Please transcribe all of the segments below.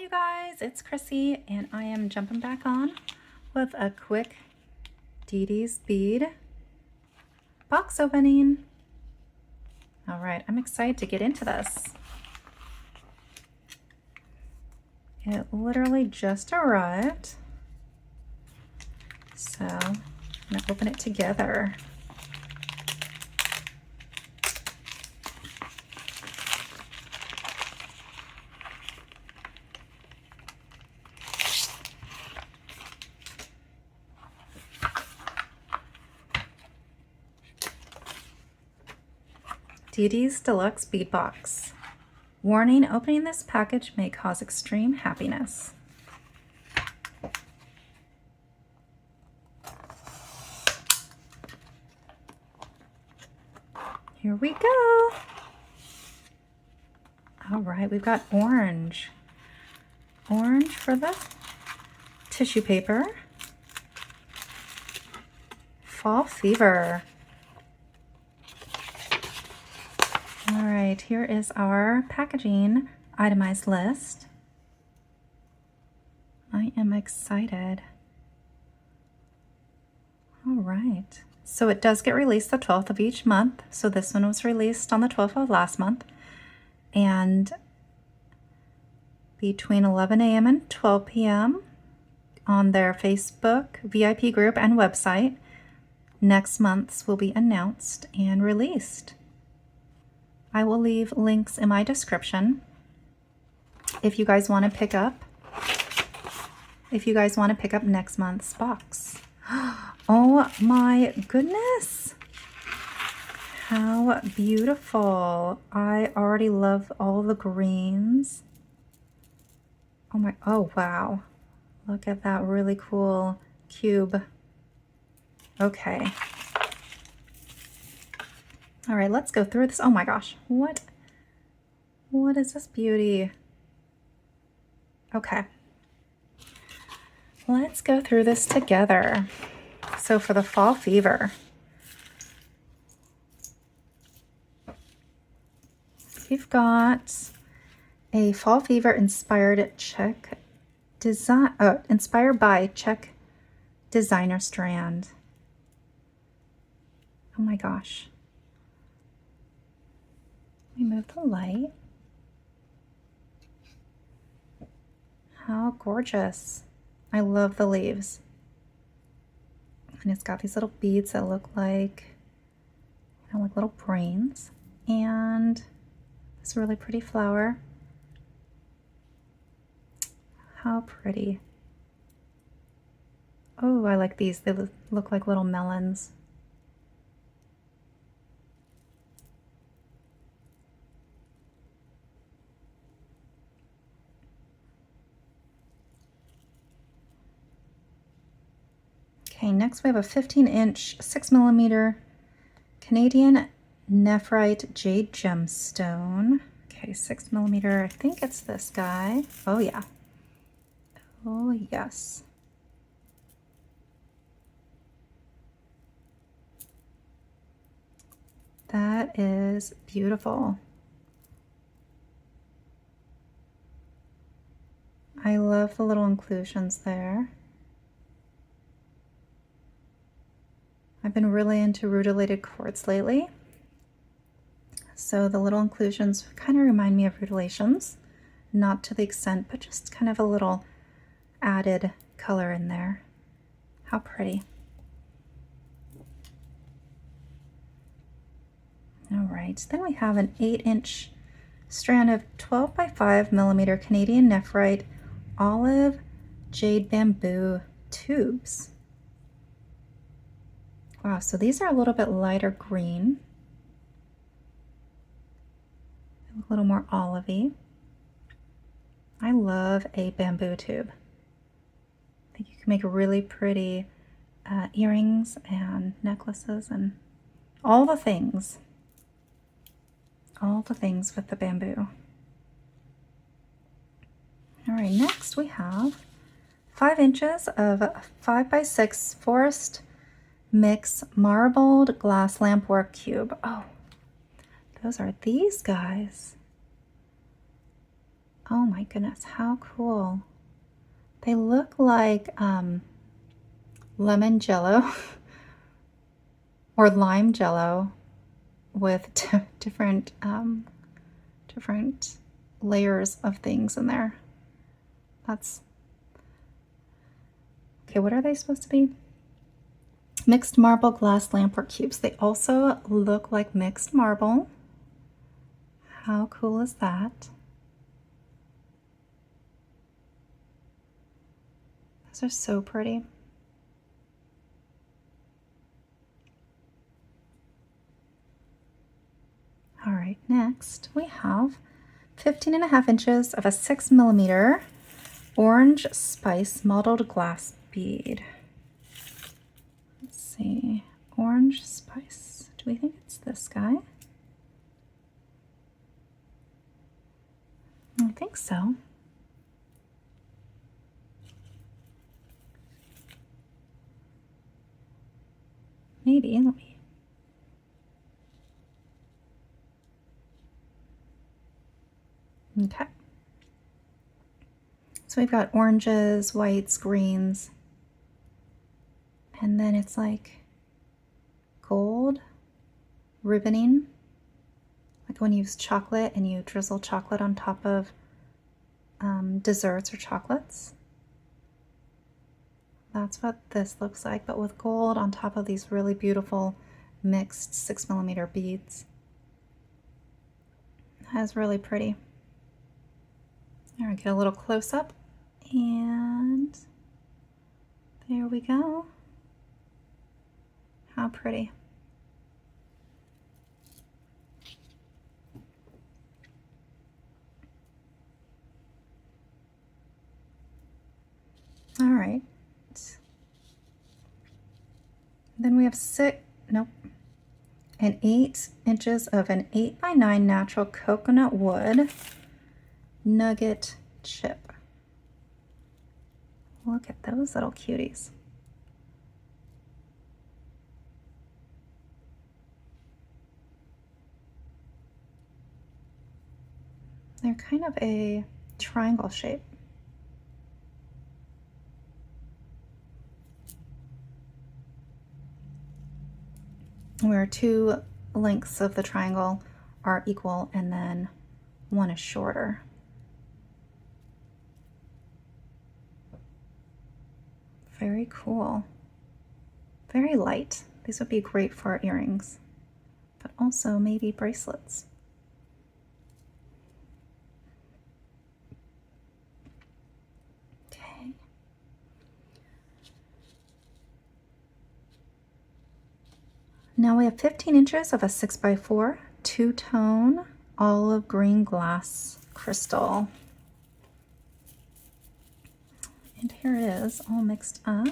you guys, it's Chrissy and I am jumping back on with a quick Didi's bead box opening. All right, I'm excited to get into this. It literally just arrived, so I'm gonna open it together. Didi's Deluxe Bead Box. Warning, opening this package may cause extreme happiness. Here we go. All right, we've got orange. Orange for the tissue paper. Fall Fever. All right, here is our packaging itemized list. I am excited. All right, so it does get released the 12th of each month. So this one was released on the 12th of last month. And between 11 a.m. and 12 p.m. on their Facebook VIP group and website, next month's will be announced and released. I will leave links in my description if you guys want to pick up next month's box. Oh my goodness, how beautiful. I already love all the greens. Oh wow, look at that really cool cube. Okay. All right, let's go through this. Oh my gosh, what is this beauty? Okay, let's go through this together. So for the Fall Fever, we've got a Fall Fever inspired check design, inspired by check designer strand. Oh my gosh. Let me move the light. How gorgeous. I love the leaves. And it's got these little beads that look like, like little brains. And this really pretty flower. How pretty. Oh, I like these. They look like little melons. Okay, next we have a 15-inch 6mm Canadian nephrite jade gemstone. Okay, 6mm. I think it's this guy. Oh yeah. Oh yes. That is beautiful. I love the little inclusions there. I've been really into rutilated quartz lately. So the little inclusions kind of remind me of rutilations. Not to the extent, but just kind of a little added color in there. How pretty. All right, then we have an 8-inch strand of 12 by 5mm Canadian nephrite olive jade bamboo tubes. Wow, so these are a little bit lighter green. They look a little more olivey. I love a bamboo tube. I think you can make really pretty earrings and necklaces and all the things. All the things with the bamboo. All right, next we have 5 inches of 5 by 6 forest mix marbled glass lampwork cube. Oh, those are these guys. Oh my goodness, how cool. They look like lemon jello or lime jello with different different layers of things in there. That's okay. What are they supposed to be? Mixed marble, glass, lampwork cubes. They also look like mixed marble. How cool is that? Those are so pretty. All right, next we have 15.5 inches of a 6mm orange spice mottled glass bead. Let's see, orange spice. Do we think it's this guy? I think so. Maybe, let me. Okay. So we've got oranges, whites, greens, and then it's like gold ribboning, like when you use chocolate and you drizzle chocolate on top of desserts or chocolates. That's what this looks like, but with gold on top of these really beautiful mixed 6mm beads. That's really pretty. All right, get a little close up, and there we go. How pretty. All right. Then we have an 8 inches of an 8x9 natural coconut wood nugget chip. Look at those little cuties. They're kind of a triangle shape. Where 2 lengths of the triangle are equal and then one is shorter. Very cool. Very light. These would be great for earrings, but also maybe bracelets. Okay. Now we have 15 inches of a 6x4 two-tone olive green glass crystal. And here it is, all mixed up.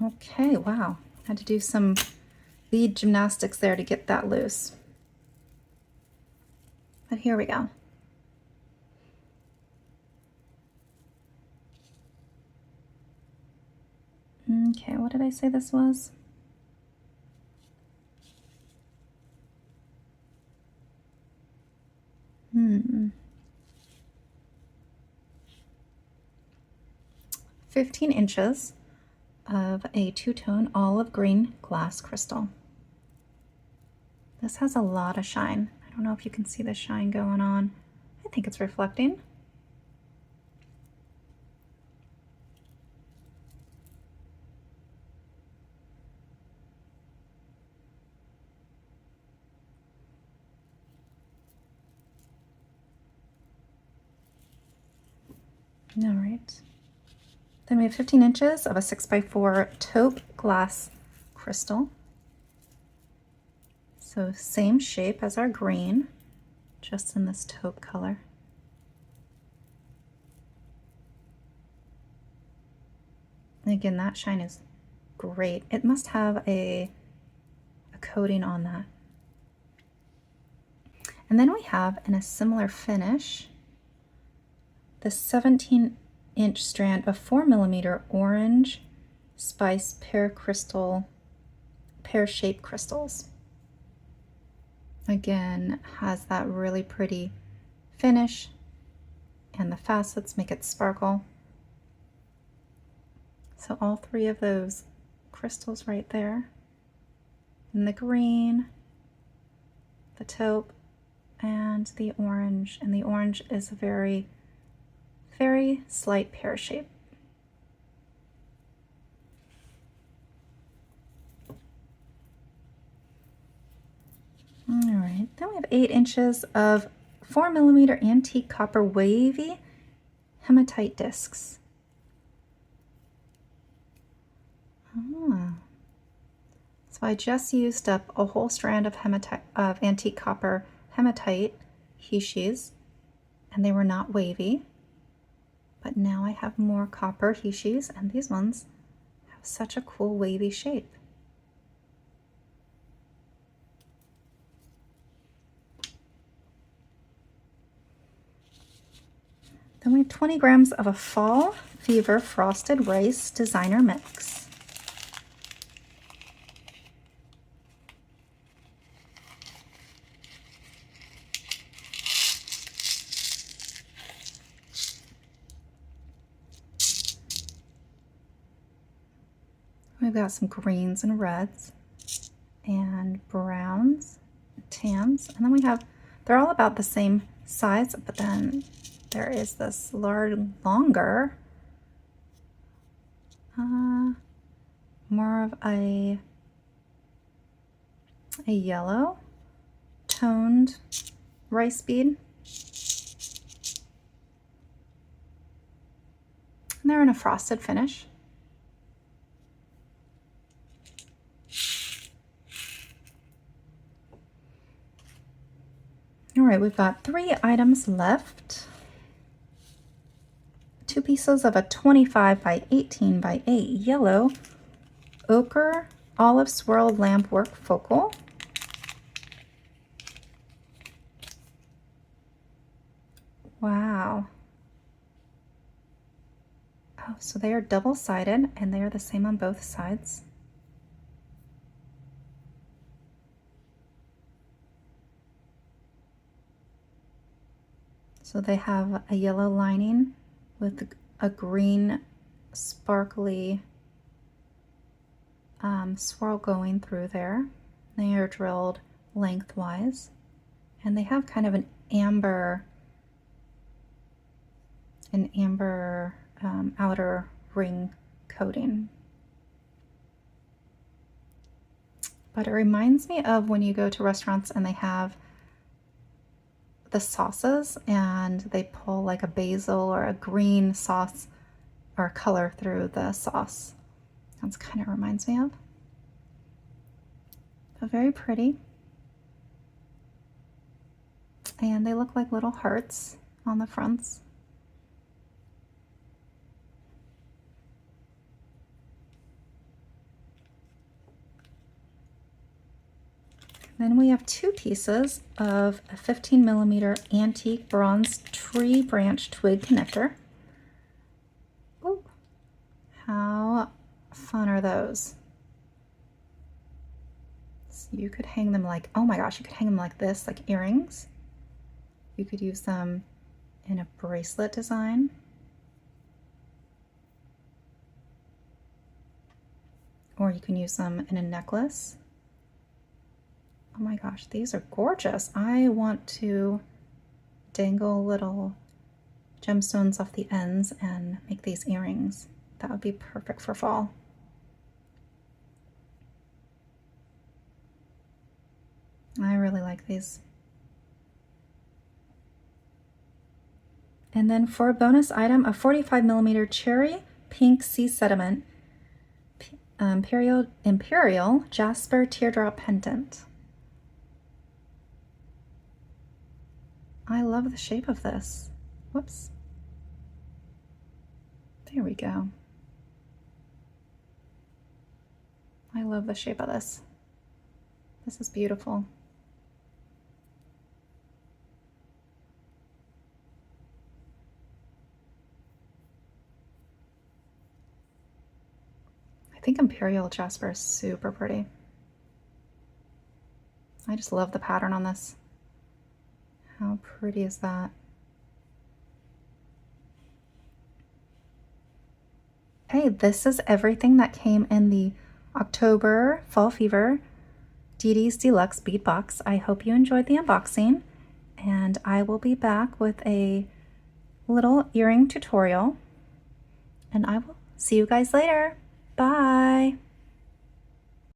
Okay, wow. Had to do some bead gymnastics there to get that loose. But here we go. Okay, what did I say this was? Hmm. 15 inches of a two-tone olive green glass crystal. This has a lot of shine. I don't know if you can see the shine going on. I think it's reflecting. All right. Then we have 15 inches of a 6x4 taupe glass crystal. So same shape as our green, just in this taupe color. And again, that shine is great. It must have a coating on that. And then we have, in a similar finish, the 17 inch strand of 4mm orange spice pear-shaped crystals. Again, has that really pretty finish, and the facets make it sparkle. So all three of those crystals right there, and the green, the taupe, and the orange. And the orange is a very, very slight pear shape. All right, then we have 8 inches of 4mm antique copper wavy hematite discs. So I just used up a whole strand of antique copper hematite hishis, and they were not wavy. But now I have more copper hishis, and these ones have such a cool wavy shape. Then we have 20 grams of a Fall Fever Frosted Rice Designer Mix. We've got some greens and reds and browns, tans, and then we have, they're all about the same size, but then there is this longer, more of a yellow toned rice bead. And they're in a frosted finish. All right, we've got 3 items left. 2 pieces of a 25 by 18 by 8 yellow ochre olive swirled lamp work focal. Wow. Oh, so they are double-sided and they are the same on both sides. So they have a yellow lining with a green sparkly swirl going through there. They are drilled lengthwise, and they have kind of an amber outer ring coating. But it reminds me of when you go to restaurants and they have the sauces and they pull like a basil or a green sauce or color through the sauce. That's kind of reminds me of. But very pretty. And they look like little hearts on the fronts. Then we have 2 pieces of a 15mm antique bronze tree branch twig connector. Ooh, how fun are those? So you could hang them like, oh my gosh, you could hang them like this, like earrings. You could use them in a bracelet design. Or you can use them in a necklace. Oh my gosh, these are gorgeous. I want to dangle little gemstones off the ends and make these earrings. That would be perfect for fall. I really like these. And then for a bonus item, a 45mm cherry pink sea sediment imperial jasper teardrop pendant. I love the shape of this. Whoops. There we go. I love the shape of this. This is beautiful. think Imperial Jasper is super pretty. I just love the pattern on this. How pretty is that? Hey, this is everything that came in the October Fall Fever Didi's Deluxe Bead Box. I hope you enjoyed the unboxing, and I will be back with a little earring tutorial, and I will see you guys later. Bye!